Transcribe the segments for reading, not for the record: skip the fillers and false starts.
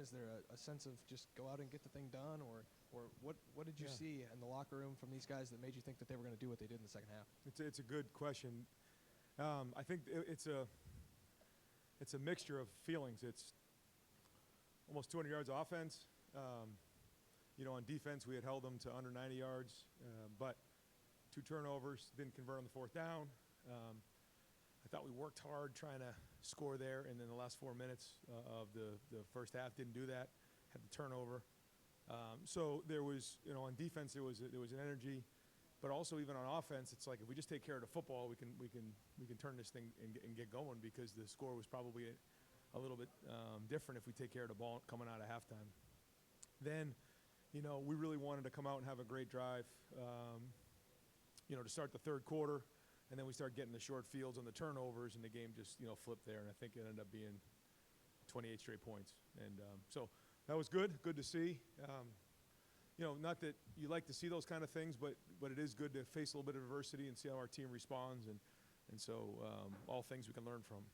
is there a sense of just go out and get the thing done, or what did you see in the locker room from these guys that made you think that they were going to do what they did in the second half? It's a good question. I think it's a mixture of feelings. It's almost 200 yards of offense. On defense we had held them to under 90 yards, but 2 turnovers, didn't convert on the 4th down. I thought we worked hard trying to score there, and then the last 4 minutes of the first half didn't do that. Had the turnover. So there was, on defense there was an energy, but also even on offense, it's like if we just take care of the football, we can turn this thing and get going, because the score was probably a little bit different if we take care of the ball coming out of halftime. Then, we really wanted to come out and have a great drive, to start the third quarter. And then we started getting the short fields on the turnovers, and the game just, flipped there. And I think it ended up being 28 straight points. And so that was good to see. Not that you like to see those kind of things, but it is good to face a little bit of adversity and see how our team responds. And so all things we can learn from.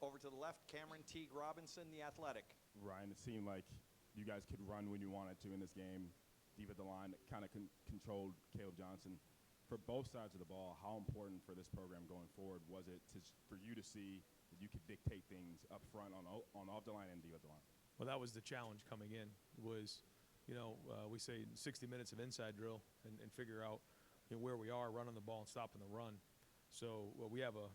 Over to the left, Cameron Teague Robinson, The Athletic. Ryan, it seemed like you guys could run when you wanted to in this game. Deep at the line, kind of controlled Caleb Johnson. For both sides of the ball, how important for this program going forward was it for you to see that you could dictate things up front on off the line and deep at the line? Well, that was the challenge coming in, was, we say 60 minutes of inside drill and figure out where we are, running the ball and stopping the run. So we have a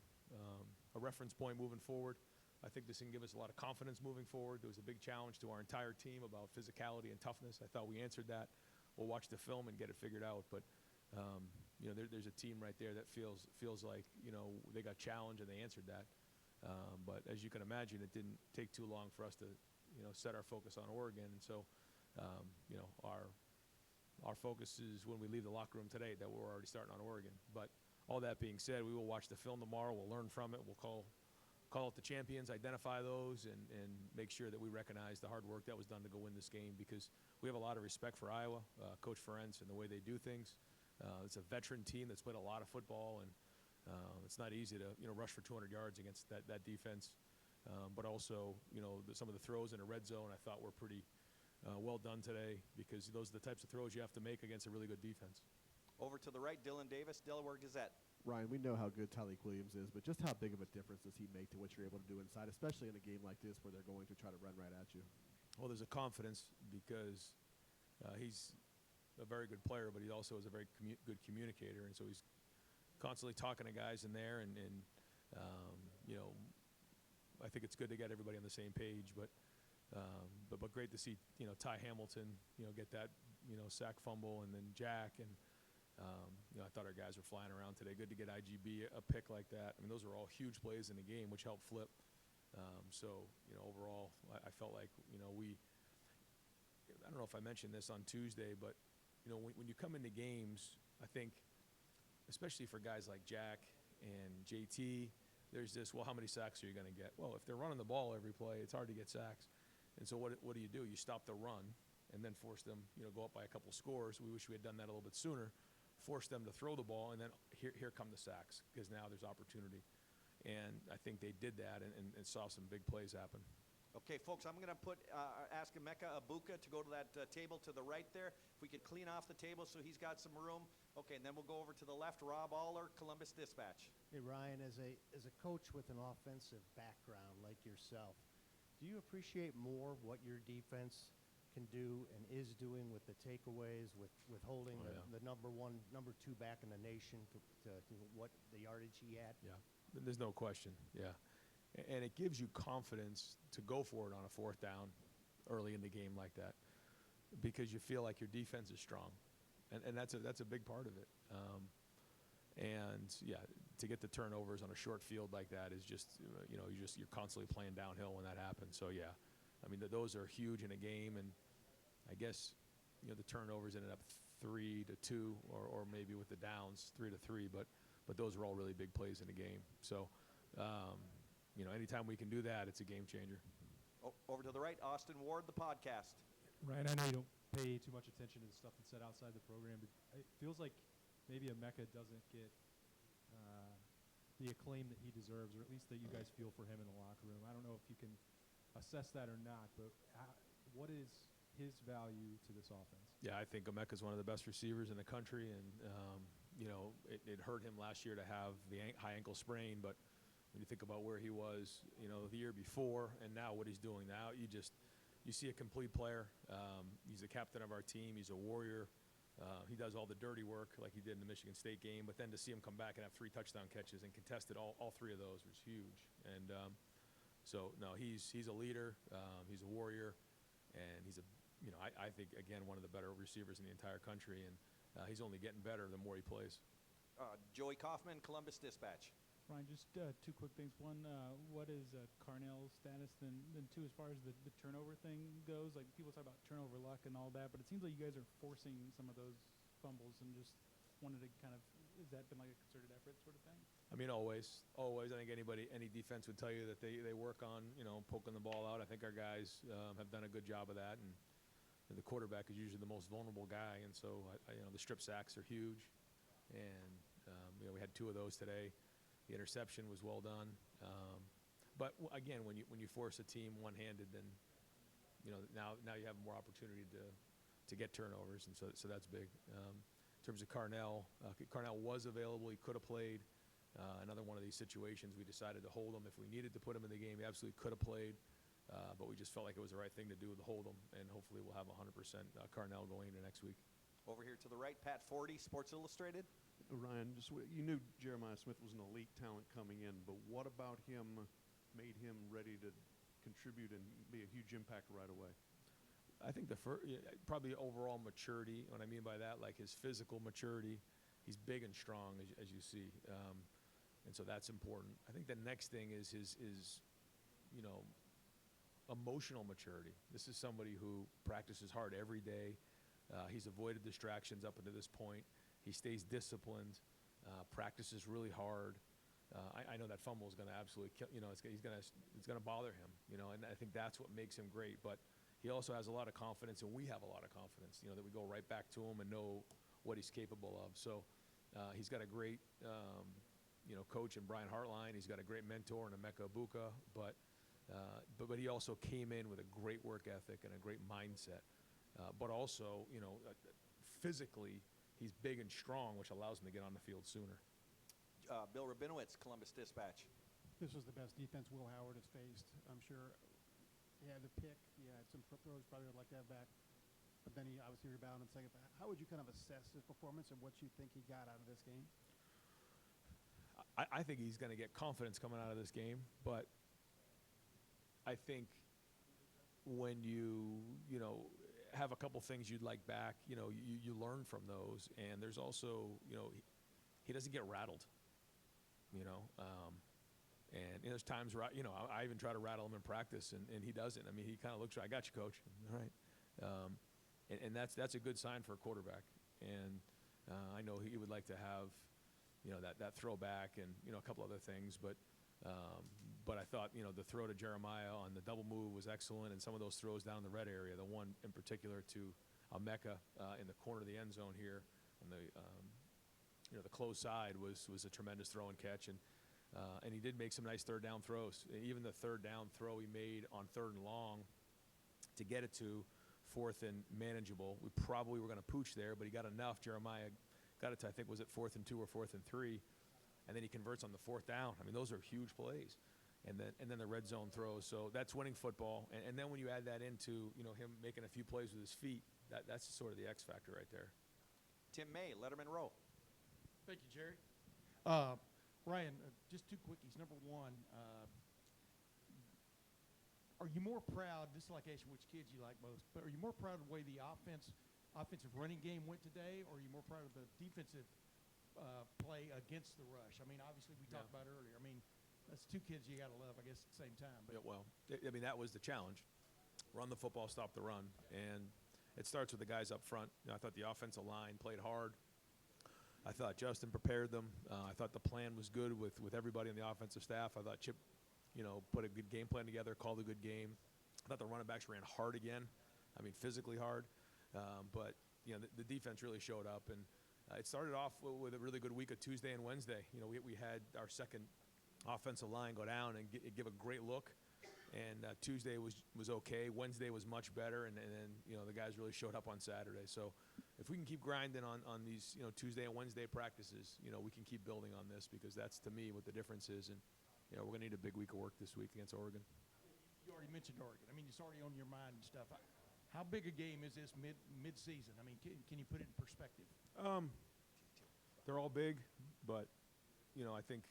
reference point moving forward. I think this can give us a lot of confidence moving forward. There was a big challenge to our entire team about physicality and toughness. I thought we answered that. We'll watch the film and get it figured out. But there's a team right there that feels like they got challenged and they answered that. But as you can imagine, it didn't take too long for us to set our focus on Oregon. And so our focus is when we leave the locker room today that we're already starting on Oregon. But all that being said, we will watch the film tomorrow. We'll learn from it. We'll call out the champions, identify those, and make sure that we recognize the hard work that was done to go win this game, because we have a lot of respect for Iowa, Coach Ferentz, and the way they do things. It's a veteran team that's played a lot of football, and it's not easy to rush for 200 yards against that defense. But also, some of the throws in the red zone I thought were pretty well done today, because those are the types of throws you have to make against a really good defense. Over to the right, Dylan Davis, Delaware Gazette. Ryan, we know how good Tyleik Williams is, but just how big of a difference does he make to what you're able to do inside, especially in a game like this where they're going to try to run right at you? Well, there's a confidence, because he's a very good player, but he also is a very good communicator, and so he's constantly talking to guys in there, and I think it's good to get everybody on the same page, but great to see Ty Hamilton get that sack fumble, and then Jack, and I thought our guys were flying around today. Good to get IGB a pick like that. I mean, those are all huge plays in the game, which helped flip. So overall, I felt like I don't know if I mentioned this on Tuesday, but when you come into games, I think, especially for guys like Jack and JT, there's this, well, how many sacks are you going to get? Well, if they're running the ball every play, it's hard to get sacks. And so what do? You stop the run and then force them, go up by a couple scores. We wish we had done that a little bit sooner. Force them to throw the ball, and then here come the sacks, because now there's opportunity. And I think they did that and saw some big plays happen. Okay, folks, I'm going to ask Emeka Abuka to go to that table to the right there. If we could clean off the table so he's got some room. Okay, and then we'll go over to the left, Rob Aller, Columbus Dispatch. Hey, Ryan, as a coach with an offensive background like yourself, do you appreciate more what your defense can do and is doing with the takeaways, with holding the number 1, number 2 back in the nation to what the yardage he had? Yeah, there's no question, yeah. And it gives you confidence to go for it on a 4th down early in the game like that, because you feel like your defense is strong. And that's a big part of it. And, yeah, to get the turnovers on a short field like that is just, you're constantly playing downhill when that happens. So, yeah. I mean, those are huge in a game, and I guess, the turnovers ended up 3-2, or maybe with the downs 3-3, but those are all really big plays in the game. So, anytime we can do that, it's a game changer. Over to the right, Austin Ward, the podcast. Ryan, I know you don't pay too much attention to the stuff that's said outside the program, but it feels like maybe Emeka doesn't get the acclaim that he deserves, or at least that you guys feel for him in the locker room. I don't know if you can assess that or not, but What is his value to this offense? Yeah, I think Emeka's one of the best receivers in the country, and it hurt him last year to have the high ankle sprain, but when you think about where he was, the year before and now what he's doing now, you see a complete player. He's the captain of our team. He's a warrior. He does all the dirty work like he did in the Michigan State game, but then to see him come back and have 3 touchdown catches and contested all 3 of those was huge. And so, no, he's a leader. He's a warrior, and he's I think, again, one of the better receivers in the entire country, and he's only getting better the more he plays. Joey Kaufman, Columbus Dispatch. Ryan, just 2 quick things. One, what is Carnell's status? Then 2, as far as the turnover thing goes, like people talk about turnover luck and all that, but it seems like you guys are forcing some of those fumbles, and just wanted to kind of, has that been like a concerted effort sort of thing? I mean, always. I think any defense would tell you that they work on, poking the ball out. I think our guys have done a good job of that, and the quarterback is usually the most vulnerable guy, and so the strip sacks are huge, and we had 2 of those today. The interception was well done, but again, when you force a team one-handed, then now you have more opportunity to get turnovers, and so that's big. In terms of Carnell was available. He could have played. Another one of these situations, we decided to hold him. If we needed to put him in the game, he absolutely could have played. But we just felt like it was the right thing to do to hold him, and hopefully we'll have 100% Carnell going into next week. Over here to the right, Pat Forty, Sports Illustrated. Ryan, you knew Jeremiah Smith was an elite talent coming in, but what about him made him ready to contribute and be a huge impact right away? I think probably overall maturity. What I mean by that, like his physical maturity, he's big and strong, as you see, and so that's important. I think the next thing is his emotional maturity. This is somebody who practices hard every day. He's avoided distractions up until this point. He stays disciplined, practices really hard. I know that fumble is going to absolutely kill. It's going to bother him. And I think that's what makes him great. But he also has a lot of confidence, and we have a lot of confidence. That we go right back to him and know what he's capable of. So he's got a great, coach in Brian Hartline. He's got a great mentor in Emeka Ibuka. But he also came in with a great work ethic and a great mindset. But also, physically, he's big and strong, which allows him to get on the field sooner. Bill Rabinowitz, Columbus Dispatch. This was the best defense Will Howard has faced. I'm sure he had the pick. He had some throws probably would like to have back. But then he obviously rebounded second. How would you kind of assess his performance and what you think he got out of this game? I think he's going to get confidence coming out of this game. But I think when you have a couple things you'd like back, you learn from those. And there's also, he doesn't get rattled. And there's times where I even try to rattle him in practice, and he doesn't. I mean, he kind of looks, I got you, coach. All right. And that's a good sign for a quarterback. And I know he would like to have, that throwback and a couple other things. But I thought the throw to Jeremiah on the double move was excellent, and some of those throws down the red area, the one in particular to Emeka in the corner of the end zone here on the close side was a tremendous throw and catch, and he did make some nice third down throws. Even the third down throw he made on 3rd and long to get it to 4th and manageable. We probably were going to pooch there, but he got enough. Jeremiah got it to, I think, was it 4th and 2 or 4th and 3, and then he converts on the 4th down. I mean, those are huge plays. And then the red zone throws. So that's winning football. And then when you add that into him making a few plays with his feet, that's sort of the X factor right there. Tim May, Letterman Row. Thank you, Jerry. Ryan, just 2 quickies. Number one, are you more proud, this is like asking which kids you like most, but are you more proud of the way the offensive running game went today, or are you more proud of the defensive play against the rush? I mean, obviously we talked about earlier. I mean, that's 2 kids you got to love, I guess, at the same time. But yeah, well, I mean, that was the challenge. Run the football, stop the run. And it starts with the guys up front. I thought the offensive line played hard. I thought Justin prepared them. I thought the plan was good with everybody on the offensive staff. I thought Chip, put a good game plan together, called a good game. I thought the running backs ran hard again. I mean, physically hard. But, the defense really showed up. And it started off with a really good week of Tuesday and Wednesday. We had our second offensive line go down and give a great look, And Tuesday was okay. Wednesday was much better, and then the guys really showed up on Saturday. So if we can keep grinding on these Tuesday and Wednesday practices, we can keep building on this, because that's, to me, what the difference is. And we're going to need a big week of work this week against Oregon. You already mentioned Oregon. I mean, it's already on your mind and stuff. How big a game is this mid-season? I mean, can you put it in perspective? They're all big, but I think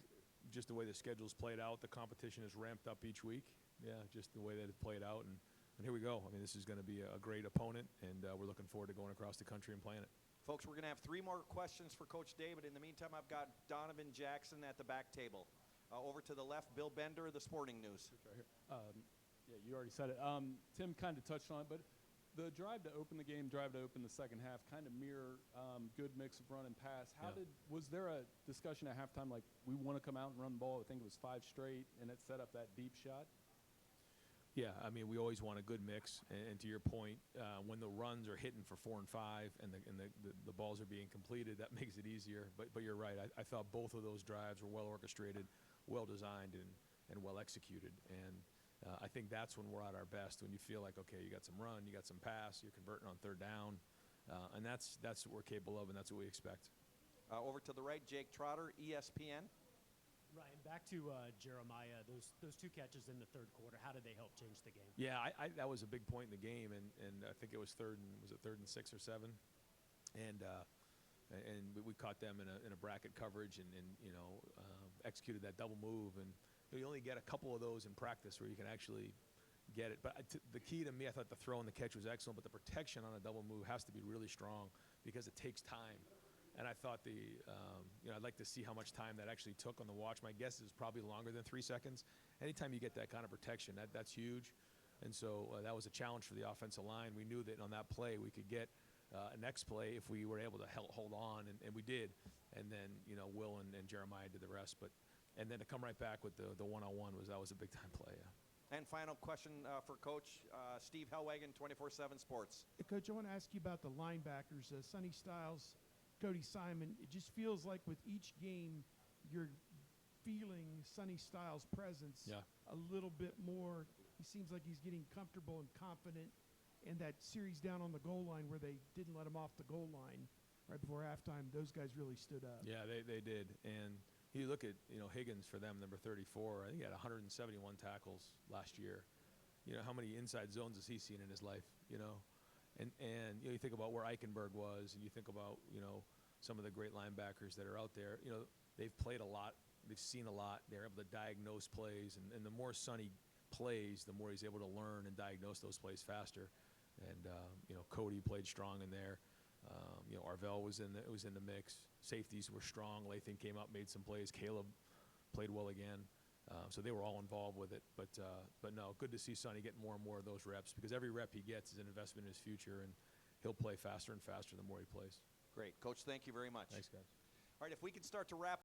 just the way the schedule's played out, the competition has ramped up each week. Yeah, just the way that it played out, and here we go. I mean, this is going to be a great opponent, and we're looking forward to going across the country and playing it. Folks, we're going to have 3 more questions for Coach David. In the meantime, I've got Donovan Jackson at the back table. Over to the left, Bill Bender, the Sporting News. Right here. Yeah, you already said it. Tim kind of touched on it, but the drive to open the game, drive to open the second half, kind of mirror good mix of run and pass. Was there a discussion at halftime like, we want to come out and run the ball? I think it was 5 straight, and it set up that deep shot. Yeah, I mean, we always want a good mix, and to your point, when the runs are hitting for 4 and 5, and the balls are being completed, that makes it easier. But you're right. I thought both of those drives were well orchestrated, well designed, and well executed. And I think that's when we're at our best, when you feel like, okay, you got some run, you got some pass, you're converting on 3rd down, and that's what we're capable of, and that's what we expect. Over to the right, Jake Trotter, ESPN. Ryan, back to Jeremiah. Those 2 catches in the 3rd quarter, how did they help change the game? Yeah, that was a big point in the game, and I think it was 3rd and 6 or 7, and we caught them in a bracket coverage, and executed that double move, and you only get a couple of those in practice where you can actually get it. But the key to me, I thought the throw and the catch was excellent, but the protection on a double move has to be really strong, because it takes time. And I thought I'd like to see how much time that actually took on the watch. My guess is probably longer than 3 seconds. Anytime you get that kind of protection, that's huge. And so that was a challenge for the offensive line. We knew that on that play we could get a next play if we were able to hold on, and we did. And then Will and Jeremiah did the rest. And then to come right back with the one-on-one that was a big time play. Yeah. And final question for Coach Steve Hellwagon, 24/7 Sports. Coach, I want to ask you about the linebackers, Sonny Styles, Cody Simon. It just feels like with each game, you're feeling Sonny Styles' presence a little bit more. He seems like he's getting comfortable and confident. And that series down on the goal line where they didn't let him off the goal line right before halftime, those guys really stood up. Yeah, they did. And you look at Higgins for them, number 34. I think he had 171 tackles last year. How many inside zones has he seen in his life? And you think about where Eichenberg was, and you think about some of the great linebackers that are out there. They've played a lot, they've seen a lot. They're able to diagnose plays, and the more Sonny plays, the more he's able to learn and diagnose those plays faster. And Cody played strong in there. Arvell was in the mix. Safeties were strong. Lathan came up, made some plays. Caleb played well again. So they were all involved with it. But no, good to see Sonny get more and more of those reps, because every rep he gets is an investment in his future, and he'll play faster and faster the more he plays. Great. Coach, thank you very much. Thanks, guys. All right, if we can start to wrap